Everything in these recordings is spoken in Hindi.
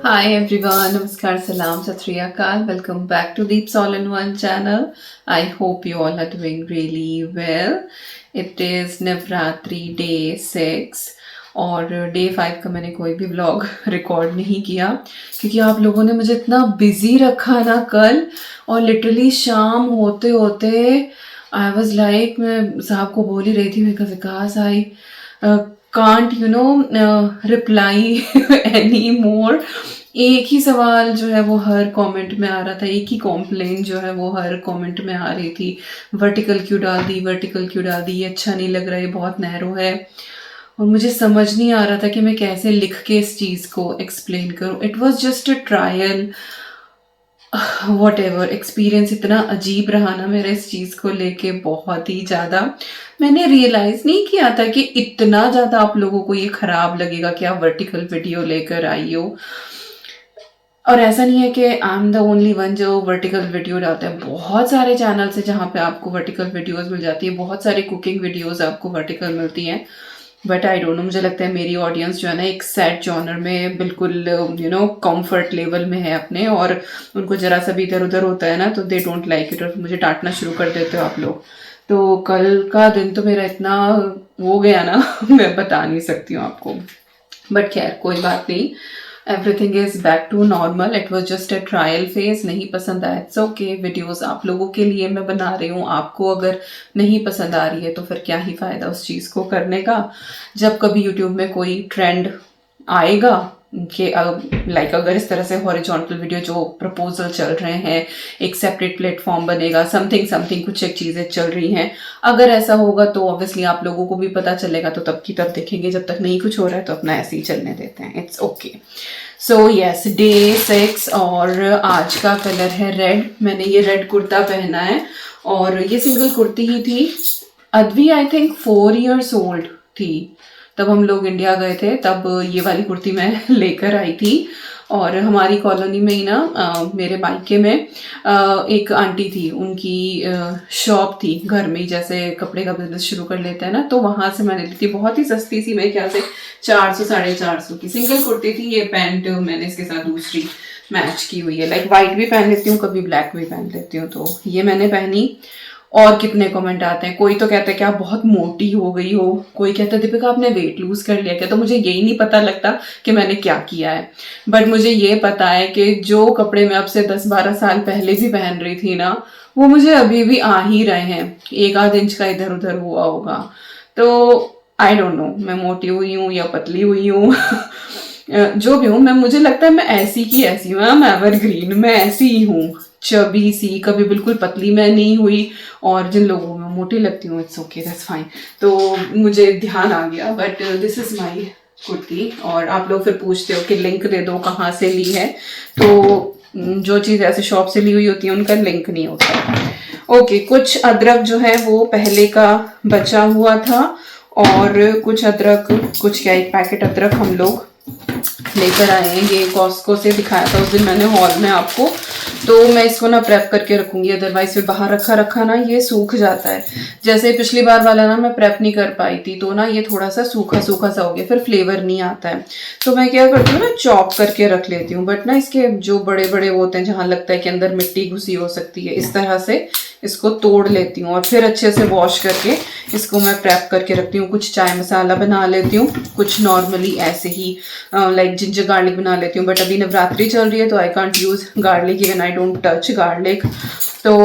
Hi everyone, Namaskar, Salam, Sat Sri Akal. Welcome back to Deep's All-in-One channel. I hope you all are doing really well. It is Navratri Day 6 और डे 5 का मैंने कोई भी व्लॉग रिकॉर्ड नहीं किया क्योंकि आप लोगों ने मुझे इतना बिजी रखा ना कल, और लिटरली शाम होते होते आई वॉज लाइक, मैं साहब को बोल ही रही थी, मैं कहा Vikas I can't reply anymore. एक ही सवाल जो है वो हर कमेंट में आ रहा था, एक ही कॉम्प्लेन जो है वो हर कमेंट में आ रही थी, वर्टिकल क्यों डाल दी, वर्टिकल क्यों डाल दी, ये अच्छा नहीं लग रहा, ये बहुत नैरो है। और मुझे समझ नहीं आ रहा था कि मैं कैसे लिख के इस चीज़ को एक्सप्लेन करूँ। It was just a trial, what ever. Experience इतना अजीब रहा ना मेरा इस चीज़ को लेके, बहुत ही ज़्यादा। मैंने रियलाइज़ नहीं किया था कि इतना ज़्यादा आप लोगों को ये ख़राब लगेगा कि आप वर्टिकल वीडियो लेकर आई हो। और ऐसा नहीं है कि I am the only one जो वर्टिकल वीडियो डालता है। बहुत सारे चैनल्स हैं जहाँ पे आपको वर्टिकल वीडियोस मिल जाती है, बहुत सारे कुकिंग वीडियोस आपको वर्टिकल मिलती हैं। बट आई डोंट नो, मुझे लगता है मेरी ऑडियंस जो है ना एक सैड जॉनर में बिल्कुल कंफर्ट लेवल में है अपने, और उनको जरा सा भी इधर उधर होता है ना तो दे डोंट लाइक इट, और मुझे डांटना शुरू कर देते हो आप लोग। तो कल का दिन तो मेरा इतना हो गया ना मैं बता नहीं सकती हूँ आपको। बट खैर कोई बात नहीं, everything is back to normal. It was just a trial phase. नहीं पसंद आया इट्स ओके, वीडियोस आप लोगों के लिए मैं बना रही हूँ। आपको अगर नहीं पसंद आ रही है तो फिर क्या ही फायदा उस चीज़ को करने का। जब कभी यूट्यूब में कोई ट्रेंड आएगा कि लाइक अगर इस तरह से हॉरिजॉन्टल वीडियो जो प्रपोजल चल रहे हैं, एक सेपरेट प्लेटफॉर्म बनेगा, समथिंग समथिंग कुछ एक चीज़ें चल रही हैं, अगर ऐसा होगा तो ऑब्वियसली आप लोगों को भी पता चलेगा, तो तब की तब देखेंगे। जब तक नहीं कुछ हो रहा है तो अपना ऐसे ही चलने देते हैं, it's okay. So yes, day 6 और आज का कलर है रेड। मैंने ये रेड कुर्ता पहना है और ये सिंगल कुर्ती ही थी। Advi I think 4 years old थी तब हम लोग इंडिया गए थे, तब ये वाली कुर्ती मैं लेकर आई थी। और हमारी कॉलोनी में ही ना मेरे मायके में एक आंटी थी, उनकी शॉप थी घर में ही, जैसे कपड़े का बिजनेस शुरू कर लेते हैं ना, तो वहाँ से मैंने ली थी बहुत ही सस्ती सी, मेरे ख्याल से 400 450 की सिंगल कुर्ती थी। ये पैंट मैंने इसके साथ दूसरी मैच की हुई है, लाइक वाइट भी पहन लेती हूँ कभी, ब्लैक भी पहन लेती हूँ, तो ये मैंने पहनी। और कितने कमेंट आते हैं, कोई तो कहता है कि आप बहुत मोटी हो गई हो, कोई कहता है दीपिका आपने वेट लूज कर लिया क्या। तो मुझे यही नहीं पता लगता कि मैंने क्या किया है, बट मुझे ये पता है कि जो कपड़े मैं अब से 10-12 साल पहले भी पहन रही थी ना, वो मुझे अभी भी आ ही रहे हैं, 1 आध इंच का इधर उधर हुआ होगा। तो आई डोंट नो मैं मोटी हुई हूँ या पतली हुई हूँ जो भी हूँ मैं, मुझे लगता है मैं ऐसी की ऐसी हूँ, मैम एवरग्रीन, मैं ऐसी ही हूँ, चबी सी, कभी बिल्कुल पतली मैं नहीं हुई। और जिन लोगों को मैं मोटी लगती हूँ इट्स ओके, दैट्स फाइन। तो मुझे ध्यान आ गया, but this is my kurti. और आप लोग फिर पूछते हो कि लिंक दे दो कहाँ से ली है, तो जो चीज़ ऐसे शॉप से ली हुई होती है उनका लिंक नहीं होता है। ओके, कुछ अदरक जो है वो पहले का बचा हुआ था, और कुछ अदरक, कुछ क्या, एक पैकेट अदरक हम लोग लेकर आए हैं। ये कॉस्को से दिखाया था उस दिन मैंने हॉल में आपको। तो मैं इसको ना प्रेप करके रखूंगी, अदरवाइज फिर बाहर रखा रखा ना ये सूख जाता है। जैसे पिछली बार वाला ना मैं प्रेप नहीं कर पाई थी, तो ना ये थोड़ा सा सूखा सूखा सा हो गया, फिर फ्लेवर नहीं आता है। तो मैं क्या करती हूँ ना, चॉप करके रख लेती हूँ। बट ना इसके जो बड़े बड़े होते हैं जहाँ लगता है कि अंदर मिट्टी घुसी हो सकती है, इस तरह से इसको तोड़ लेती हूँ और फिर अच्छे से वॉश करके इसको मैं प्रेप करके रखती हूँ। कुछ चाय मसाला बना लेती हूँ, कुछ नॉर्मली ऐसे ही लाइक जिंजर गार्लिक बना लेती हूँ। बट अभी नवरात्रि चल रही है तो I can't use garlic, even I don't touch garlic. तो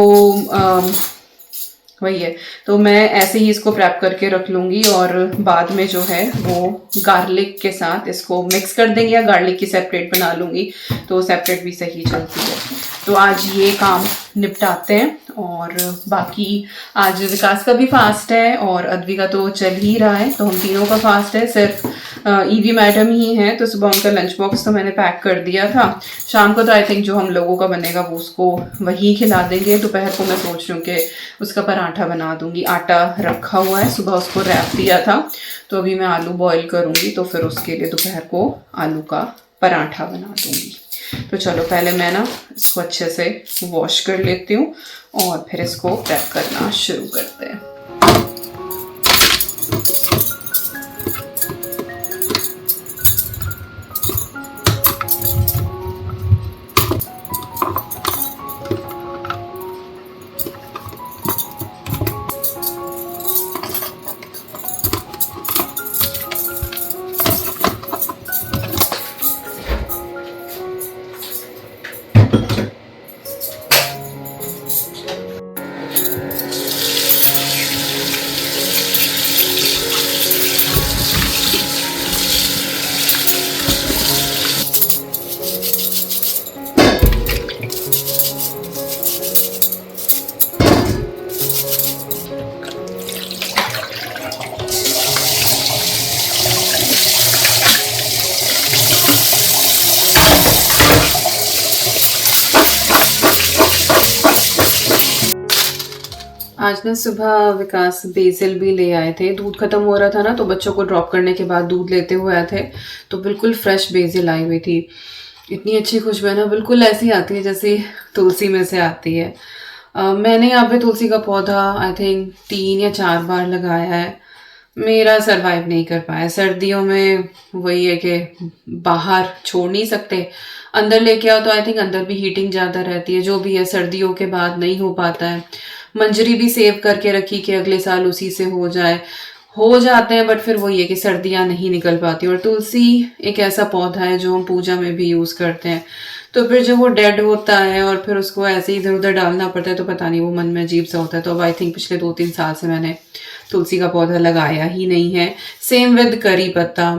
वही है, तो मैं ऐसे ही इसको प्रेप करके रख लूँगी, और बाद में जो है वो गार्लिक के साथ इसको मिक्स कर देंगे, या गार्लिक की सेपरेट बना लूँगी तो सेपरेट भी सही चलती है। तो आज ये काम निपटाते हैं, और बाकी आज विकास का भी फास्ट है और अद्वी का तो चल ही रहा है, तो हम तीनों का फास्ट है। सिर्फ ईवी मैडम ही है, तो सुबह उनका लंच बॉक्स तो मैंने पैक कर दिया था। शाम को तो आई थिंक जो हम लोगों का बनेगा वो उसको वही खिला देंगे। दोपहर को मैं सोच रही हूँ कि उसका पराठा बना दूंगी, आटा रखा हुआ है, सुबह उसको रैप दिया था, तो अभी मैं आलू बॉईल करूँगी, तो फिर उसके लिए दोपहर को आलू का पराठा बना दूंगी। तो चलो पहले मैं ना इसको अच्छे से वॉश कर लेती हूँ और फिर इसको प्रेप करना शुरू करते हैं। आज ना सुबह विकास बेसिल भी ले आए थे। दूध खत्म हो रहा था ना, तो बच्चों को ड्रॉप करने के बाद दूध लेते हुए आए थे, तो बिल्कुल फ्रेश बेसिल आई हुई थी। इतनी अच्छी खुशबू है ना, बिल्कुल ऐसी आती है जैसे तुलसी में से आती है। मैंने यहाँ पे तुलसी का पौधा आई थिंक 3 या 4 बार लगाया है। मेरा सरवाइव नहीं कर पाया। सर्दियों में वही है कि बाहर छोड़ नहीं सकते, अंदर लेके आओ तो आई थिंक अंदर भी हीटिंग ज़्यादा रहती है। जो भी है, सर्दियों के बाद नहीं हो पाता है। मंजरी भी सेव करके रखी कि अगले साल उसी से हो जाते हैं, बट फिर वही है कि सर्दियाँ नहीं निकल पाती। और तुलसी एक ऐसा पौधा है जो हम पूजा में भी यूज़ करते हैं, तो फिर जब वो डेड होता है और फिर उसको ऐसे ही इधर उधर डालना पड़ता है, तो पता नहीं, वो मन में अजीब सा होता है। तो अब आई थिंक पिछले 2-3 साल से मैंने तुलसी का पौधा लगाया ही नहीं है। सेम विद करी पत्ता,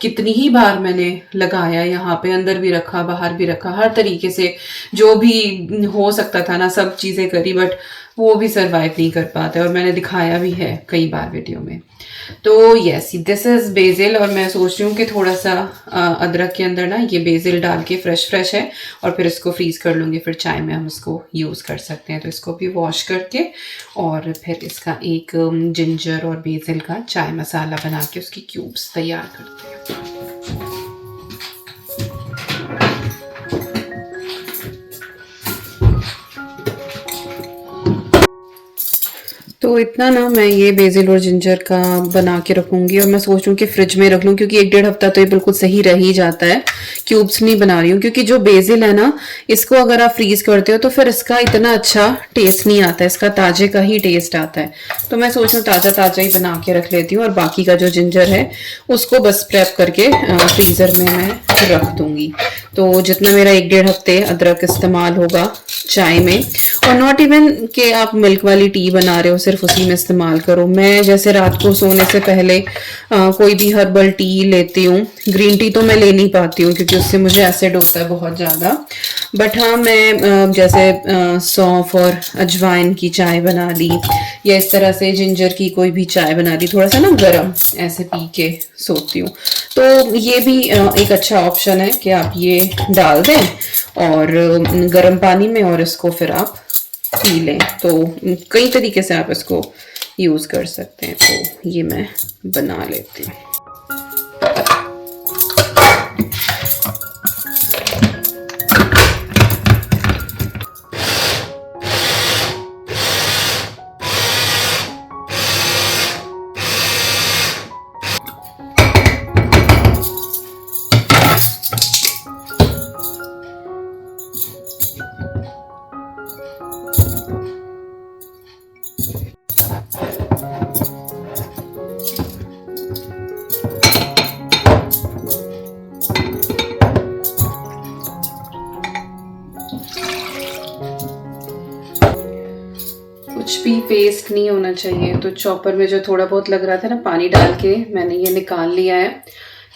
कितनी ही बार मैंने लगाया, यहाँ पे अंदर भी रखा, बाहर भी रखा, हर तरीके से जो भी हो सकता था ना, सब चीज़ें करी, बट वो भी सरवाइव नहीं कर पाते। और मैंने दिखाया भी है कई बार वीडियो में। तो यस, दिस इज बेसिल। और मैं सोच रही हूँ कि थोड़ा सा अदरक के अंदर ना ये बेसिल डाल के, फ्रेश है, और फिर इसको फ्रीज कर लूँगी, फिर चाय में हम इसको यूज़ कर सकते हैं। तो इसको भी वॉश करके और फिर इसका एक जिंजर और बेसिल का चाय मसाला बना के उसकी क्यूब्स तैयार करते हैं। तो इतना ना मैं ये बेसिल और जिंजर का बना के रखूंगी, और मैं सोच रही हूँ कि फ्रिज में रख लूँ, क्योंकि 1-1.5 हफ्ता तो ये बिल्कुल सही रह ही जाता है। क्यूब्स नहीं बना रही हूँ, क्योंकि जो बेसिल है ना, इसको अगर आप फ्रीज करते हो तो फिर इसका इतना अच्छा टेस्ट नहीं आता है, इसका ताजे का ही टेस्ट आता है। तो मैं सोच रही हूँ ताज़ा ही बना के रख लेती हूँ, और बाकी का जो जिंजर है उसको बस प्रेप करके फ्रीज़र में मैं रख दूंगी। तो जितना मेरा 1-1.5 हफ्ते अदरक इस्तेमाल होगा चाय में, और नॉट इवन कि आप मिल्क वाली टी बना रहे हो सिर्फ उसी में इस्तेमाल करो। मैं जैसे रात को सोने से पहले कोई भी हर्बल टी लेती हूँ। ग्रीन टी तो मैं ले नहीं पाती हूँ, क्योंकि उससे मुझे एसिड होता है बहुत ज़्यादा। बट हाँ, मैं जैसे सौंफ और अजवाइन की चाय बना ली, या इस तरह से जिंजर की कोई भी चाय बना ली, थोड़ा सा ना गरम, ऐसे पी के सोती हूँ। तो ये भी एक अच्छा ऑप्शन है कि आप ये डाल दें और गर्म पानी में, और इसको फिर आप पी लें। तो कई तरीके से आप इसको यूज़ कर सकते हैं। तो ये मैं बना लेती हूँ। कुछ भी वेस्ट नहीं होना चाहिए। तो चॉपर में जो थोड़ा बहुत लग रहा था ना, पानी डाल के मैंने ये निकाल लिया है।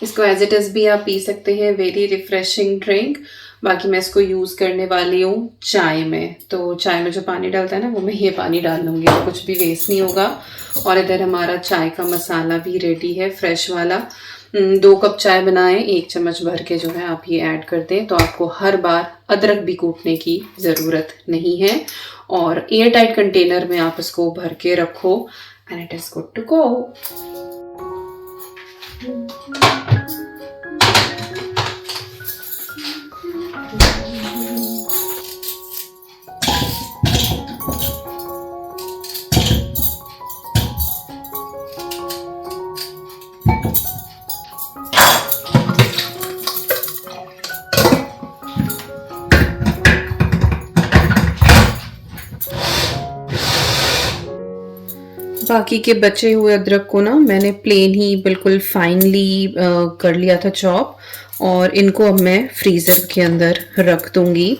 इसको एज इट इज़ भी आप पी सकते हैं, वेरी रिफ्रेशिंग ड्रिंक। बाकी मैं इसको यूज़ करने वाली हूँ चाय में। तो चाय में जो पानी डालता है ना, वो मैं ये पानी डाल लूँगी, तो कुछ भी वेस्ट नहीं होगा। और इधर हमारा चाय का मसाला भी रेडी है, फ्रेश वाला। 2 कप चाय बनाएं, 1 चम्मच भर के जो है आप ये ऐड कर दें, तो आपको हर बार अदरक भी कूटने की ज़रूरत नहीं है। और एयर टाइट कंटेनर में आप इसको भर के रखो, and it is good to go. बाकी के बचे हुए अदरक को ना मैंने प्लेन ही बिल्कुल फाइनली कर लिया था चॉप, और इनको अब मैं फ्रीज़र के अंदर रख दूंगी।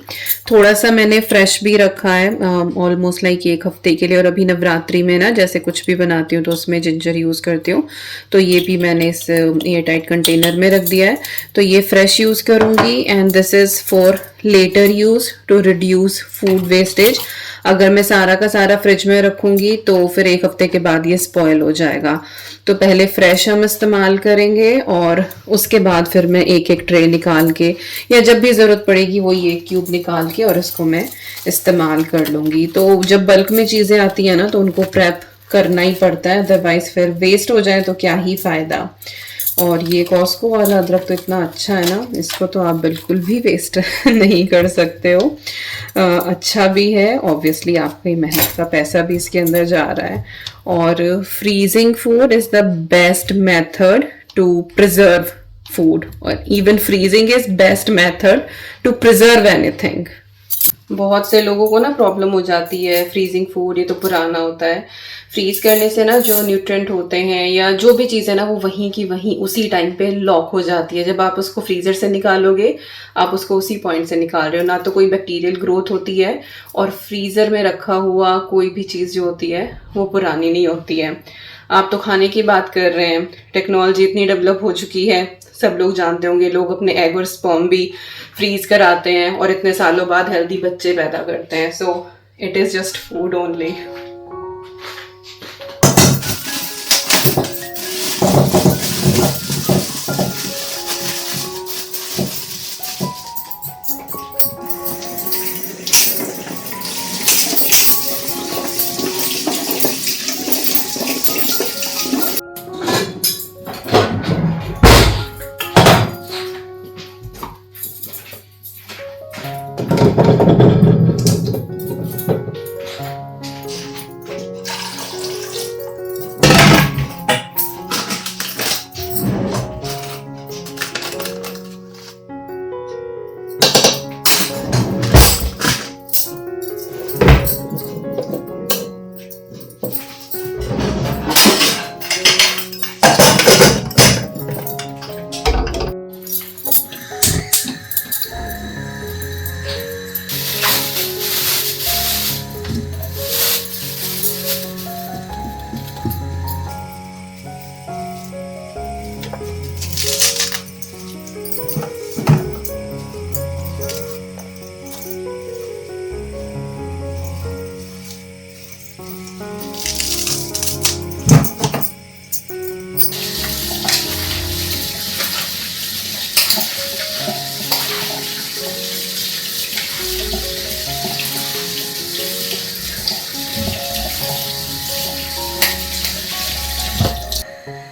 थोड़ा सा मैंने फ्रेश भी रखा है, ऑलमोस्ट लाइक 1 हफ्ते के लिए। और अभी नवरात्रि में ना जैसे कुछ भी बनाती हूँ तो उसमें जिंजर यूज़ करती हूँ, तो ये भी मैंने इस एयर टाइट कंटेनर में रख दिया है। तो ये फ्रेश यूज़ करूँगी, and this is for later use to reduce food wastage. अगर मैं सारा का सारा फ्रिज में रखूंगी तो फिर 1 हफ्ते के बाद ये स्पॉयल हो जाएगा। तो पहले फ्रेश हम इस्तेमाल करेंगे और उसके बाद फिर मैं एक एक ट्रे निकाल के, या जब भी ज़रूरत पड़ेगी वो ये क्यूब निकाल के और इसको मैं इस्तेमाल कर लूँगी। तो जब बल्क में चीज़ें आती हैं ना तो उनको प्रेप करना ही पड़ता है, अदरवाइज फिर वेस्ट हो जाए तो क्या ही फ़ायदा। और ये कॉस्को वाला अदरक तो इतना अच्छा है ना, इसको तो आप बिल्कुल भी वेस्ट नहीं कर सकते हो। अच्छा भी है, ऑब्वियसली आपकी मेहनत का पैसा भी इसके अंदर जा रहा है। और freezing food is the best method to preserve food, और even freezing is best method to preserve anything. बहुत से लोगों को ना प्रॉब्लम हो जाती है फ्रीजिंग फूड, ये तो पुराना होता है। फ्रीज करने से ना जो न्यूट्रिएंट होते हैं या जो भी चीज़ है ना वो वहीं की वहीं उसी टाइम पे लॉक हो जाती है। जब आप उसको फ्रीजर से निकालोगे आप उसको उसी पॉइंट से निकाल रहे हो, ना तो कोई बैक्टीरियल ग्रोथ होती है, और फ्रीज़र में रखा हुआ कोई भी चीज़ जो होती है वो पुरानी नहीं होती है। आप तो खाने की बात कर रहे हैं, टेक्नोलॉजी इतनी डेवलप हो चुकी है, सब लोग जानते होंगे, लोग अपने एग और स्पर्म भी फ्रीज कराते हैं और इतने सालों बाद हेल्दी बच्चे पैदा करते हैं। So it is just food only.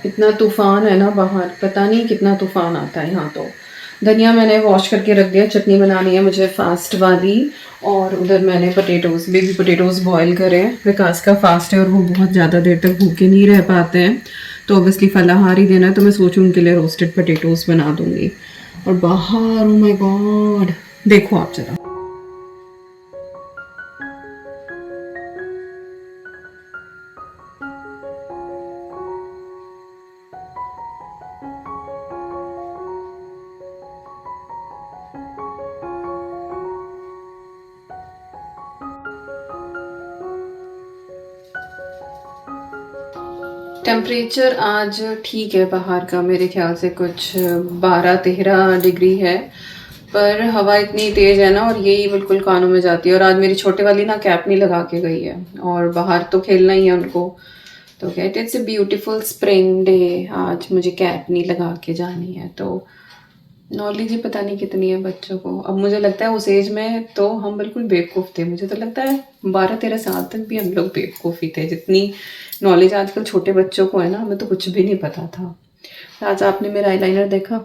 इतना तूफान है ना बाहर, पता नहीं कितना तूफान आता है यहाँ तो। धनिया मैंने वॉश करके रख दिया, चटनी बनानी है मुझे फास्ट वाली। और उधर मैंने पोटैटोज़, बेबी पोटैटोज़ बॉईल करे हैं। विकास का फास्ट है और वो बहुत ज़्यादा देर तक भूखे नहीं रह पाते हैं, तो ऑब्वियसली फलाहार ही देना है, तो मैं सोचूं उनके लिए रोस्टेड पोटैटोज़ बना दूँगी। और बाहर, ओ माय गॉड, देखो आप ज़रा। टेम्परेचर आज ठीक है बाहर का, मेरे ख्याल से कुछ 12-13 डिग्री है, पर हवा इतनी तेज़ है ना और यही बिल्कुल कानों में जाती है। और आज मेरी छोटे वाली ना कैप नहीं लगा के गई है, और बाहर तो खेलना ही है उनको, तो कहते it's a beautiful spring day, आज मुझे कैप नहीं लगा के जानी है। तो नॉलेज ही पता नहीं कितनी है बच्चों को। अब मुझे लगता है उस एज में तो हम बिल्कुल बेवकूफ़ थे, मुझे तो लगता है 12-13 साल तक भी हम लोग बेवकूफ़ ही थे। जितनी नॉलेज आजकल छोटे बच्चों को है ना, हमें तो कुछ भी नहीं पता था। आज आपने मेरा आईलाइनर देखा?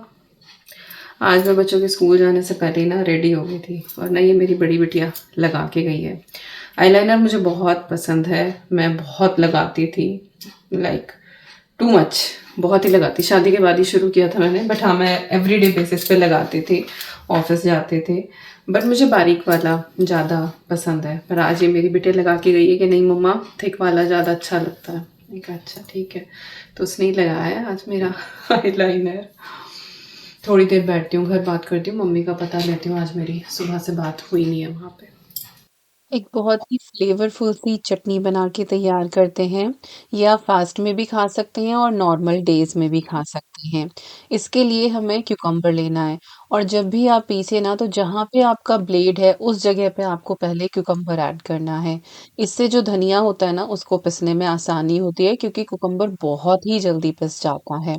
आज मैं बच्चों के स्कूल जाने से पहले ही ना रेडी हो गई थी, और ना ये मेरी बड़ी बिटिया लगा के गई है। आईलाइनर मुझे बहुत पसंद है, मैं बहुत लगाती थी, लाइक टू मच, बहुत ही लगाती। शादी के बाद ही शुरू किया था मैंने, बट हाँ मैं एवरीडे बेसिस पे लगाती थी, ऑफिस जाते थे। बट मुझे बारीक वाला ज़्यादा पसंद है, पर आज ये मेरी बेटे लगा के गई है कि नहीं मम्मा थिक वाला ज़्यादा अच्छा लगता है। मैंने कहा अच्छा ठीक है, तो उसने ही लगाया है आज मेरा आईलाइनर। थोड़ी देर बैठती हूँ, घर बात करती हूँ, मम्मी का पता लेती हूँ। आज मेरी सुबह से बात हुई नहीं है वहाँ पे। एक बहुत ही फ्लेवरफुल सी चटनी बना के तैयार करते हैं। ये आप फास्ट में भी खा सकते हैं और नॉर्मल डेज़ में भी खा सकते हैं। इसके लिए हमें क्यूकम्बर लेना है और जब भी आप पीसें ना तो जहाँ पे आपका ब्लेड है उस जगह पे आपको पहले क्यूकम्बर ऐड करना है। इससे जो धनिया होता है ना उसको पिसने में आसानी होती है क्योंकि क्यूकम्बर बहुत ही जल्दी पिस जाता है।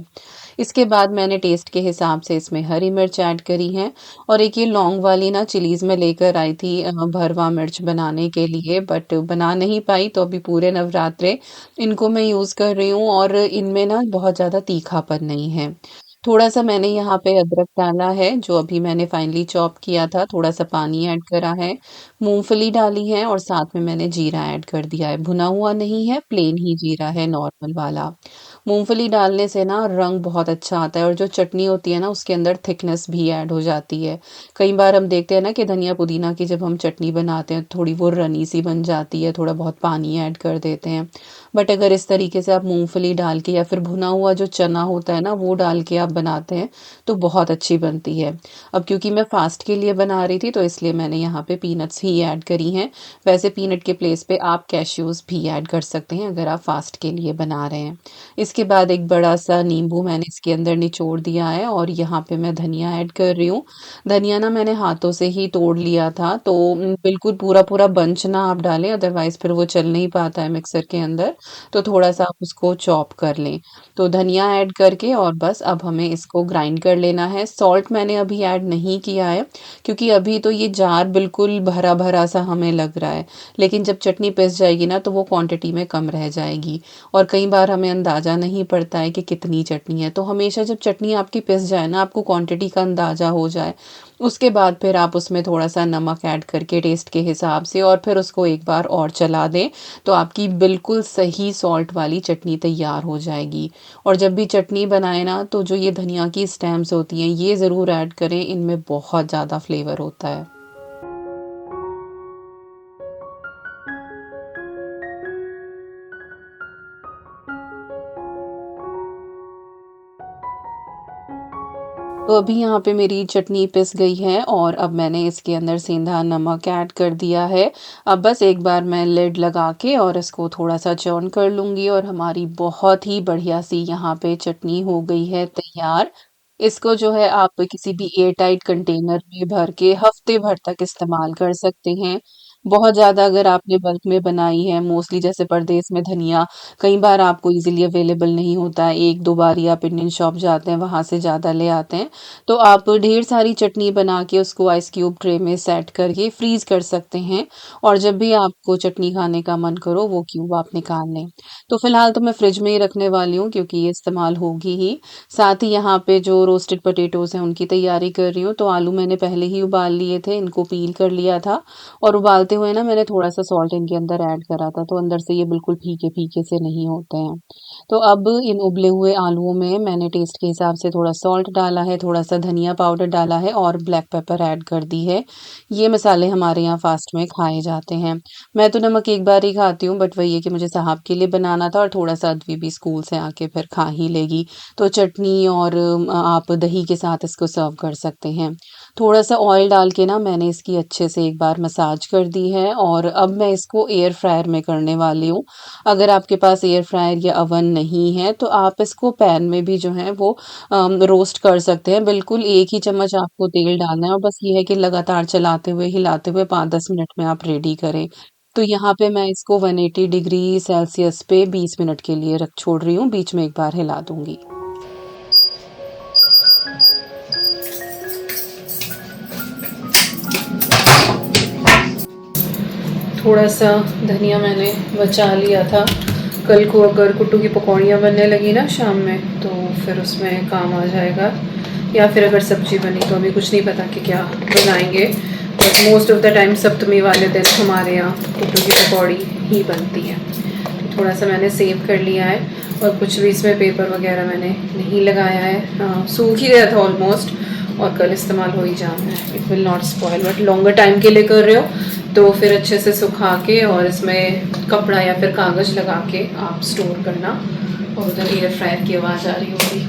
इसके बाद मैंने टेस्ट के हिसाब से इसमें हरी मिर्च ऐड करी है और एक ये लौंग वाली ना चिलीज़ मैं लेकर आई थी भरवा मिर्च बनाने के लिए बट बना नहीं पाई तो अभी पूरे नवरात्रे इनको मैं यूज़ कर रही हूँ और इनमें ना बहुत ज़्यादा तीखापन नहीं है। थोड़ा-सा मैंने यहाँ पे अदरक डाला है जो अभी मैंने फाइनली चॉप किया था, थोड़ा-सा पानी ऐड करा है, मूँगफली डाली है और साथ में मैंने जीरा ऐड कर दिया है। भुना हुआ नहीं है, प्लेन ही जीरा है नॉर्मल वाला। मूँगफली डालने से ना रंग बहुत अच्छा आता है और जो चटनी होती है ना उसके अंदर थिकनेस भी ऐड हो जाती है। कई बार हम देखते हैं ना कि धनिया पुदीना की जब हम चटनी बनाते हैं थोड़ी वो रनी सी बन जाती है, थोड़ा बहुत पानी ऐड कर देते हैं। बट अगर इस तरीके से आप मूँगफली डाल के या फिर भुना हुआ जो चना होता है ना वो डाल के आप बनाते हैं तो बहुत अच्छी बनती है। अब क्योंकि मैं फ़ास्ट के लिए बना रही थी तो इसलिए मैंने यहाँ पे पीनट्स ही ऐड करी हैं। वैसे पीनट के प्लेस पे आप कैश्यूज़ भी ऐड कर सकते हैं अगर आप फ़ास्ट के लिए बना रहे हैं। इसके बाद एक बड़ा-सा नींबू मैंने इसके अंदर निचोड़ दिया है और यहाँ पे मैं धनिया ऐड कर रही हूँ। धनिया ना मैंने हाथों से ही तोड़ लिया था तो बिल्कुल पूरा-पूरा बंच ना आप डालें अदरवाइज़ फिर वो चल नहीं पाता है मिक्सर के अंदर, तो थोड़ा-सा आप उसको चॉप कर लें। तो धनिया ऐड करके और बस अब हमें इसको ग्राइंड कर लेना है। सॉल्ट मैंने अभी ऐड नहीं किया है क्योंकि अभी तो ये जार बिल्कुल भरा-भरा सा हमें लग रहा है। लेकिन जब चटनी पिस जाएगी ना तो वो क्वांटिटी में कम रह जाएगी। और कई बार हमें अंदाज़ा नहीं पड़ता है कि कितनी चटनी है। तो हमेशा जब चटनी आपकी पिस जाए ना, आपको क्वांटिटी का अंदाज़ा हो जाए, उसके बाद फिर आप उसमें थोड़ा-सा नमक ऐड करके टेस्ट के हिसाब से और फिर उसको एक बार और चला दें, तो आपकी बिल्कुल सही सॉल्ट वाली चटनी तैयार हो जाएगी। और जब भी चटनी बनाएँ ना, तो जो ये धनिया की स्टेम्स होती हैं, ये ज़रूर ऐड करें, इनमें बहुत ज़्यादा फ्लेवर होता है। तो अभी यहाँ पे मेरी चटनी पिस गई है और अब मैंने इसके अंदर सेंधा नमक ऐड कर दिया है। अब बस एक बार मैं लिड लगा के और इसको थोड़ा-सा चर्न कर लूँगी और हमारी बहुत ही बढ़िया-सी यहाँ पे चटनी हो गई है तैयार। इसको जो है आप किसी भी एयर टाइट कंटेनर में भर के हफ़्ते भर तक इस्तेमाल कर सकते हैं। बहुत ज़्यादा अगर आपने बल्क में बनाई है, मोस्टली जैसे परदेस में धनिया कई बार आपको ईज़िली अवेलेबल नहीं होता है, 1-2 बार ही आप इंडियन शॉप जाते हैं, वहाँ से ज़्यादा ले आते हैं। तो आप ढेर सारी चटनी बना के उसको आइस क्यूब ट्रे में सेट करके फ्रीज़ कर सकते हैं और जब भी आपको चटनी खाने का मन करो, वो क्यूब आप निकाल लें। तो फ़िलहाल तो मैं फ्रिज में ही रखने वाली हूँ क्योंकि ये इस्तेमाल होगी ही। साथ ही यहाँ पे जो रोस्टेड पोटैटोज़ हैं, उनकी तैयारी कर रही हूँ। तो आलू मैंने पहले ही उबाल लिए थे, इनको पील कर लिया था और उबालते हुए ना मैंने थोड़ा-सा सॉल्ट इनके अंदर ऐड करा था, तो अंदर से ये बिल्कुल फीके-फीके से नहीं होते हैं। तो अब इन उबले हुए आलूओं में मैंने टेस्ट के हिसाब से थोड़ा सॉल्ट डाला है, थोड़ा-सा धनिया पाउडर डाला है और ब्लैक पेपर ऐड कर दी है। ये मसाले हमारे यहाँ फ़ास्ट में खाए जाते हैं। मैं तो नमक एक बार ही खाती हूँ बट वही है कि मुझे साहब के लिए बनाना था और थोड़ा-सा अद्वी भी स्कूल से आके फिर खा ही लेगी। तो चटनी और आप दही के साथ इसको सर्व कर सकते हैं। थोड़ा-सा ऑयल डाल के ना मैंने इसकी अच्छे से एक बार मसाज कर दी है और अब मैं इसको एयर फ्रायर में करने वाली हूँ। अगर आपके पास एयर फ्रायर या ओवन नहीं है तो आप इसको पैन में भी जो है वो रोस्ट कर सकते हैं। बिल्कुल 1 ही चम्मच आपको तेल डालना है और बस ये है कि लगातार चलाते हुए, हिलाते हुए 5-10 मिनट में आप रेडी करें। तो यहाँ पे मैं इसको 180 डिग्री सेल्सियस पे 20 मिनट के लिए रख छोड़ रही हूँ, बीच में एक बार हिला दूँगी। थोड़ा-सा धनिया मैंने बचा लिया था। कल को अगर कुट्टू की पकौड़ियाँ बनने लगी ना शाम में, तो फिर उसमें काम आ जाएगा। या फिर अगर सब्ज़ी बनी तो अभी कुछ नहीं पता कि क्या बनाएँगे। But most of the time Saptami वाले दिन हमारे यहाँ कुट्टू की पकौड़ी ही बनती है। तो थोड़ा-सा मैंने सेव कर लिया है और कुछ भी इसमें पेपर वग़ैरह मैंने नहीं लगाया है। सूख ही गया था ऑलमोस्ट और कल इस्तेमाल हो ही जाना है। It will not spoil, but longer time के लिए कर रहे हो तो फिर अच्छे से सुखा के और इसमें कपड़ा या फिर कागज़ लगा के आप स्टोर करना। और उधर एयर फ्रायर की आवाज़ आ रही होगी।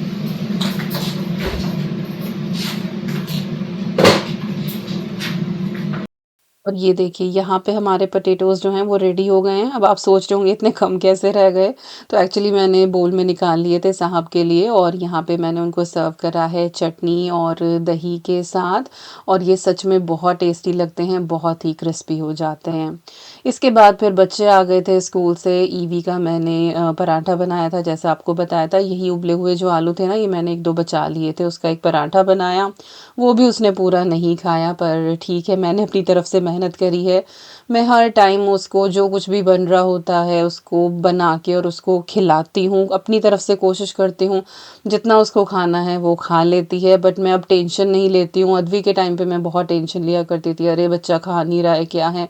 और ये देखिए यहाँ पे हमारे पोटैटोज़ जो हैं वो रेडी हो गए हैं। अब आप सोच रहे होंगे इतने कम कैसे रह गए? तो एक्चुअली मैंने बोल में निकाल लिए थे साहब के लिए और यहाँ पे मैंने उनको सर्व करा है चटनी और दही के साथ और ये सच में बहुत टेस्टी लगते हैं, बहुत ही क्रिस्पी हो जाते हैं। इसके बाद फिर बच्चे आ गए थे स्कूल से, ईवी का मैंने पराठा बनाया था जैसा आपको बताया था। यही उबले हुए जो आलू थे ना ये मैंने 1-2 बचा लिए थे, उसका एक पराठा बनाया। वो भी उसने पूरा नहीं खाया पर ठीक है मैंने अपनी तरफ से मेहनत करी है। मैं हर टाइम उसको जो कुछ भी बन रहा होता है उसको बना के और उसको खिलाती हूँ। अपनी तरफ से कोशिश करती हूँ जितना उसको खाना है वो खा लेती है बट मैं अब टेंशन नहीं लेती हूँ। अदवी के टाइम पे मैं बहुत टेंशन लिया करती थी, अरे बच्चा खा नहीं रहा है क्या है?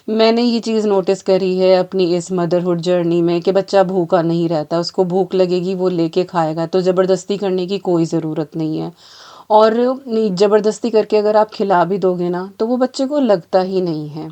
मैंने ये चीज़ नोटिस करी है अपनी इस मदरहुड जर्नी में कि बच्चा भूखा नहीं रहता, उसको भूख लगेगी वो लेके खाएगा, तो ज़बरदस्ती करने की कोई ज़रूरत नहीं है। और ज़बरदस्ती करके अगर आप खिला भी दोगे ना तो वो बच्चे को लगता ही नहीं है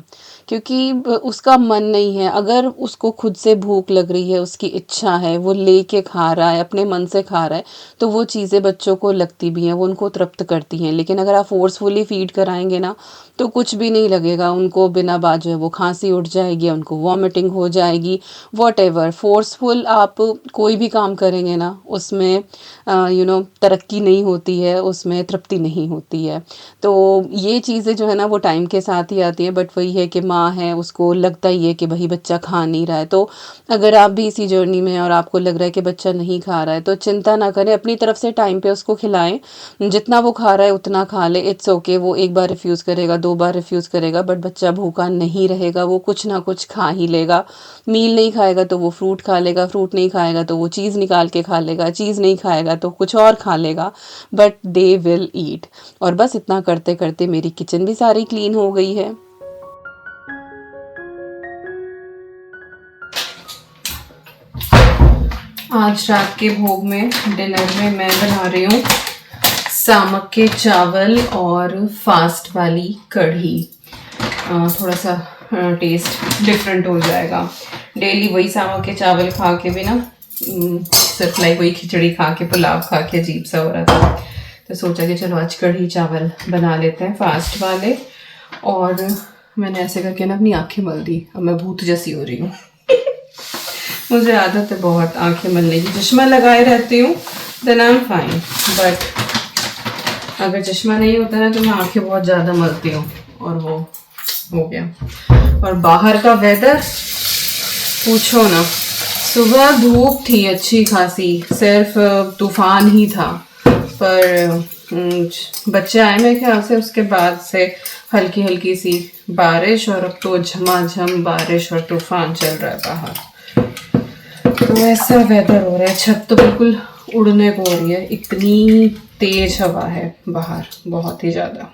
क्योंकि उसका मन नहीं है। अगर उसको खुद से भूख लग रही है, उसकी इच्छा है, वो लेके खा रहा है, अपने मन से खा रहा है, तो वो चीज़ें बच्चों को लगती भी हैं, वो उनको तृप्त करती हैं। लेकिन अगर आप फोर्सफुली फीड कराएंगे ना तो कुछ भी नहीं लगेगा उनको। बिना बात जो है वो खांसी उठ जाएगी, उनको वॉमिटिंग हो जाएगी, वॉट एवर। फोर्सफुल आप कोई भी काम करेंगे ना उसमें तरक्की नहीं होती है, उसमें तृप्ति नहीं होती है। तो ये चीज़ें जो है ना वो टाइम के साथ ही आती हैं बट वही है कि माँ है उसको लगता ही है कि भाई बच्चा खा नहीं रहा है। तो अगर आप भी इसी जर्नी में हैं और आपको लग रहा है कि बच्चा नहीं खा रहा है तो चिंता ना करें, अपनी तरफ से टाइम पे उसको खिलाएं। जितना वो खा रहा है उतना खा ले, इट्स ओके। वो एक बार रिफ्यूज़ करेगा, 2 बार रिफ्यूज़ करेगा बट बच्चा भूखा नहीं रहेगा, वो कुछ ना कुछ खा ही लेगा। मील नहीं खाएगा तो वो फ्रूट खा लेगा, फ्रूट नहीं खाएगा तो वो चीज़ निकाल के खा लेगा, चीज़ नहीं खाएगा तो कुछ और खा लेगा, बट दे विल ईट। और बस इतना करते करते मेरी किचन भी सारी क्लीन हो गई है। आज रात के भोग में डिनर में मैं बना रही हूँ सामक के चावल और फास्ट वाली कढ़ी। थोड़ा सा टेस्ट डिफरेंट हो जाएगा। डेली वही सामक के चावल खा के भी ना सिर्फ लाइक वही खिचड़ी खा के पुलाव खा के अजीब सा हो रहा था, तो सोचा कि चलो आज कढ़ी चावल बना लेते हैं फास्ट वाले। और मैंने ऐसे करके ना अपनी आंखें मल दी, अब मैं भूत जैसी हो रही हूँ। मुझे आदत है बहुत आंखें मलने की, चश्मा लगाए रहती हूँ then I am fine, but अगर चश्मा नहीं होता ना तो मैं आंखें बहुत ज़्यादा मलती हूँ और वो हो गया। और बाहर का वेदर पूछो ना, सुबह धूप थी अच्छी खासी, सिर्फ तूफान ही था, पर बच्चे आए मेरे ख्याल से उसके बाद से हल्की हल्की सी बारिश और अब तो झमाझम बारिश और तूफान चल रहा है बाहर। तो ऐसा वेदर हो रहा है, छत तो बिल्कुल उड़ने को हो रही है, इतनी तेज हवा है बाहर, बहुत ही ज़्यादा।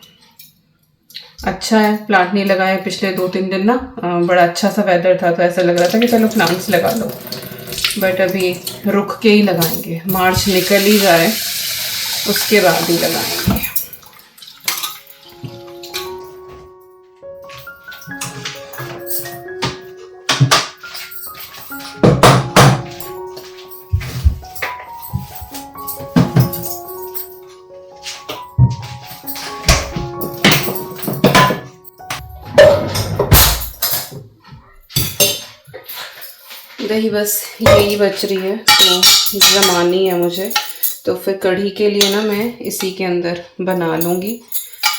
अच्छा है प्लांट नहीं लगाए पिछले 2-3 दिन ना, बड़ा अच्छा सा वेदर था तो ऐसा लग रहा था कि चलो प्लांट्स लगा लो, बट अभी रुक के ही लगाएंगे, मार्च निकल ही जाए उसके बाद ही लगाएंगे। दही बस यही बच रही है तो जमानी है मुझे, तो फिर कढ़ी के लिए ना मैं इसी के अंदर बना लूँगी।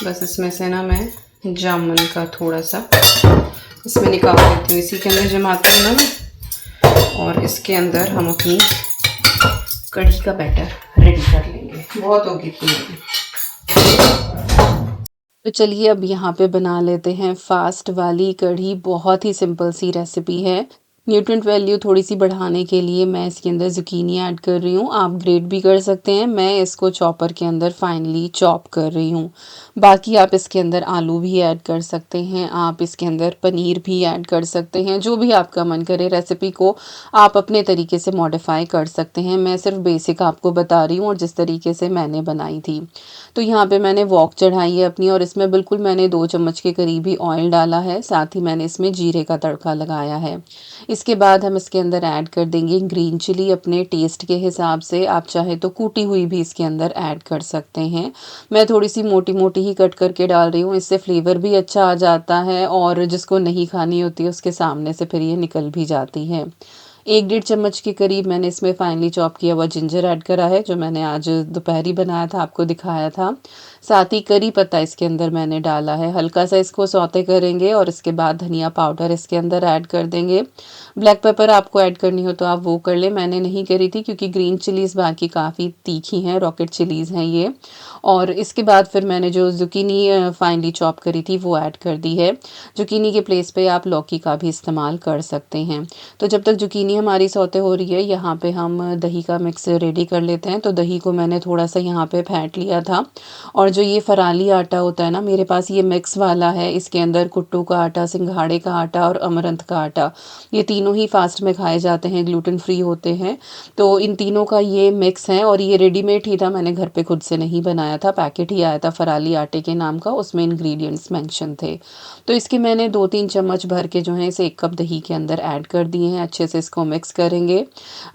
बस इसमें से ना मैं जामुन का थोड़ा सा इसमें निकाल देती हूँ, इसी के अंदर जमाती हूँ ना मैं, और इसके अंदर हम अपनी कढ़ी का बैटर रेडी कर लेंगे। बहुत होगी इतनी। तो चलिए अब यहाँ पे बना लेते हैं फास्ट वाली कढ़ी। बहुत ही सिंपल सी रेसिपी है। न्यूट्रिएंट वैल्यू थोड़ी सी बढ़ाने के लिए मैं इसके अंदर ज़ुकीनी ऐड कर रही हूँ, आप ग्रेट भी कर सकते हैं, मैं इसको चॉपर के अंदर फाइनली चॉप कर रही हूँ। बाकी आप इसके अंदर आलू भी ऐड कर सकते हैं, आप इसके अंदर पनीर भी ऐड कर सकते हैं, जो भी आपका मन करे। रेसिपी को आप अपने तरीके से मॉडिफाई कर सकते हैं, मैं सिर्फ बेसिक आपको बता रही हूँ और जिस तरीके से मैंने बनाई थी। तो यहाँ पे मैंने वॉक चढ़ाई है अपनी और इसमें बिल्कुल मैंने 2 चम्मच के करीब ही ऑयल डाला है, साथ ही मैंने इसमें जीरे का तड़का लगाया है। इसके बाद हम इसके अंदर ऐड कर देंगे ग्रीन चिली अपने टेस्ट के हिसाब से, आप चाहे तो कूटी हुई भी इसके अंदर ऐड कर सकते हैं। मैं थोड़ी-सी मोटी-मोटी ही कट करके डाल रही हूँ, इससे फ्लेवर भी अच्छा आ जाता है और जिसको नहीं खानी होती है उसके सामने से फिर ये निकल भी जाती है। 1 डेढ़ चम्मच के करीब मैंने इसमें फाइनली चॉप किया हुआ जिंजर ऐड करा है, जो मैंने आज दोपहरी बनाया था, आपको दिखाया था। साथ ही करी पत्ता इसके अंदर मैंने डाला है, हल्का-सा इसको सौते करेंगे और इसके बाद धनिया पाउडर इसके अंदर ऐड कर देंगे। ब्लैक पेपर आपको ऐड करनी हो तो आप वो कर लें, मैंने नहीं करी थी क्योंकि ग्रीन चिलीज़ बाकी काफ़ी तीखी हैं, रॉकेट चिलीज़ हैं ये। और इसके बाद फिर मैंने जो ज़ुकीनी फाइनली चॉप करी थी वो ऐड कर दी है। ज़ुकीनी के प्लेस पे आप लौकी का भी इस्तेमाल कर सकते हैं। तो जब तक ज़ुकीनी हमारी सौते हो रही है, यहाँ पे हम दही का मिक्स रेडी कर लेते हैं। तो दही को मैंने थोड़ा-सा यहाँ पे फेंट लिया था और जो ये फराली आटा होता है ना, मेरे पास ये मिक्स वाला है, इसके अंदर कुट्टू का आटा, सिंघाड़े का आटा और अमरंथ का आटा, ये तीनों ही फास्ट में खाए जाते हैं, ग्लूटेन फ्री होते हैं। तो इन तीनों का ये मिक्स है और ये रेडीमेड ही था, मैंने घर पे खुद से नहीं बनाया था, पैकेट ही आया था फराली आटे के नाम का, उसमें इंग्रेडिएंट्स मेंशन थे। तो इसके मैंने 2-3 चम्मच भर के जो है इसे 1 कप दही के अंदर ऐड कर दिए हैं, अच्छे से इसको मिक्स करेंगे।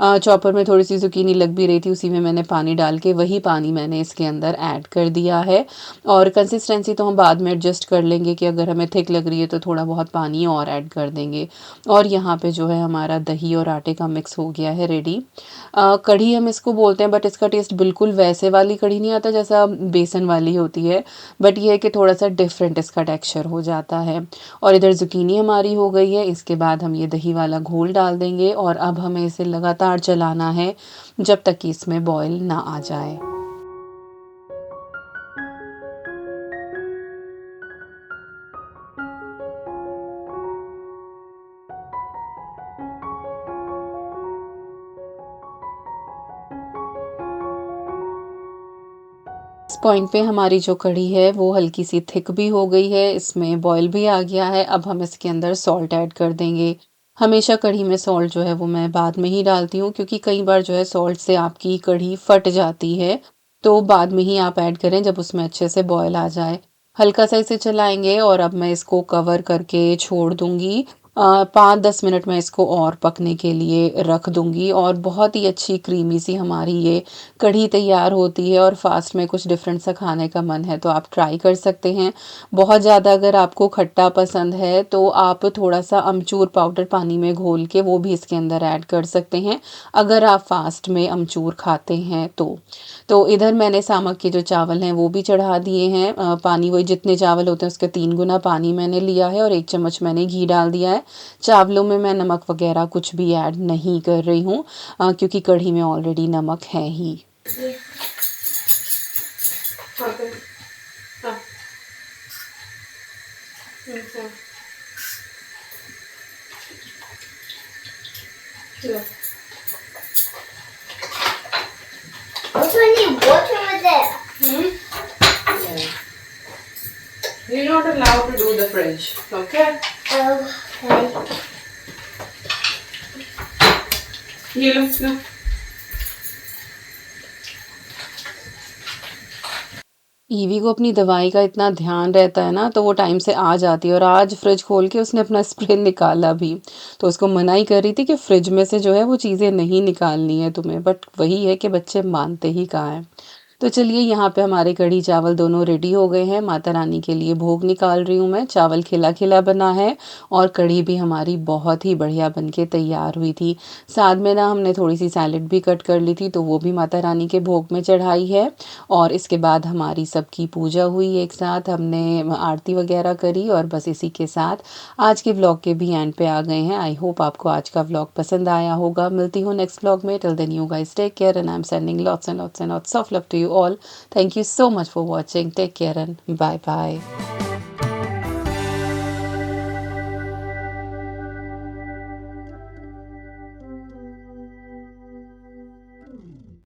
चॉपर में थोड़ी-सी ज़ुकीनी लग भी रही थी, उसी में मैंने पानी डाल के वही पानी मैंने इसके अंदर ऐड कर दिया है और कंसिस्टेंसी तो हम बाद में एडजस्ट कर लेंगे कि अगर हमें थिक लग रही है तो थोड़ा बहुत पानी और ऐड कर देंगे। और यहाँ पे जो है हमारा दही और आटे का मिक्स हो गया है रेडी। कढ़ी हम इसको बोलते हैं बट इसका टेस्ट बिल्कुल वैसे वाली कढ़ी नहीं आता जैसा बेसन वाली होती है, बट ये है कि थोड़ा-सा डिफरेंट इसका टेक्सचर हो जाता है। और इधर ज़ुकीनी हमारी हो गई है, इसके बाद हम ये दही वाला घोल डाल देंगे और अब हमें इसे लगातार चलाना है जब तक कि इसमें बॉयल ना आ जाए। इस पॉइंट पे हमारी जो कढ़ी है वो हल्की सी थिक भी हो गई है, इसमें बॉयल भी आ गया है। अब हम इसके अंदर सॉल्ट ऐड कर देंगे। हमेशा कढ़ी में सॉल्ट जो है वो मैं बाद में ही डालती हूँ क्योंकि कई बार जो है सॉल्ट से आपकी कढ़ी फट जाती है, तो बाद में ही आप ऐड करें जब उसमें अच्छे से बॉयल आ जाए। हल्का सा इसे चलाएँगे और अब मैं इसको कवर करके छोड़ दूँगी। 5-10 मिनट मैं इसको और पकने के लिए रख दूँगी और बहुत ही अच्छी क्रीमी सी हमारी ये कढ़ी तैयार होती है और फ़ास्ट में कुछ डिफ़रेंट सा खाने का मन है तो आप ट्राई कर सकते हैं। बहुत ज़्यादा अगर आपको खट्टा पसंद है तो आप थोड़ा-सा अमचूर पाउडर पानी में घोल के वो भी इसके अंदर ऐड कर सकते हैं, अगर आप फ़ास्ट में अमचूर खाते हैं तो। तो इधर मैंने सामक के जो चावल हैं वो भी चढ़ा दिए हैं, पानी वही जितने चावल होते हैं उसका 3 गुना पानी मैंने लिया है और 1 चम्मच मैंने घी डाल दिया है। चावलों में मैं नमक वग़ैरह कुछ भी ऐड नहीं कर रही हूँ क्योंकि कढ़ी में ऑलरेडी नमक है ही। Also, I need water over there. Yeah. You're not allowed to do the fridge, okay? Okay. ये लो। ईवी को अपनी दवाई का इतना ध्यान रहता है ना, तो वो टाइम से आ जाती है और आज फ्रिज खोल के उसने अपना स्प्रे निकाला भी। तो उसको मना ही कर रही थी कि फ्रिज में से जो है वो चीज़ें नहीं निकालनी है तुम्हें, बट वही है कि बच्चे मानते ही कहाँ हैं। तो चलिए यहाँ पे हमारे कढ़ी चावल दोनों रेडी हो गए हैं, माता रानी के लिए भोग निकाल रही हूँ मैं। चावल खिला-खिला बना है और कढ़ी भी हमारी बहुत ही बढ़िया बन के तैयार हुई थी। साथ में ना हमने थोड़ी-सी सैलेड भी कट कर ली थी, तो वो भी माता रानी के भोग में चढ़ाई है और इसके बाद हमारी सबकी पूजा हुई एक साथ, हमने आरती वगैरह करी और बस इसी के साथ आज के व्लॉग के भी एंड पे आ गए हैं। आई होप आपको आज का व्लॉग पसंद आया होगा। मिलती हूँ नेक्स्ट व्लॉग में। Till then you guys take care and I am sending lots and lots and lots of love to you all. Thank you so much for watching. Take care and bye bye.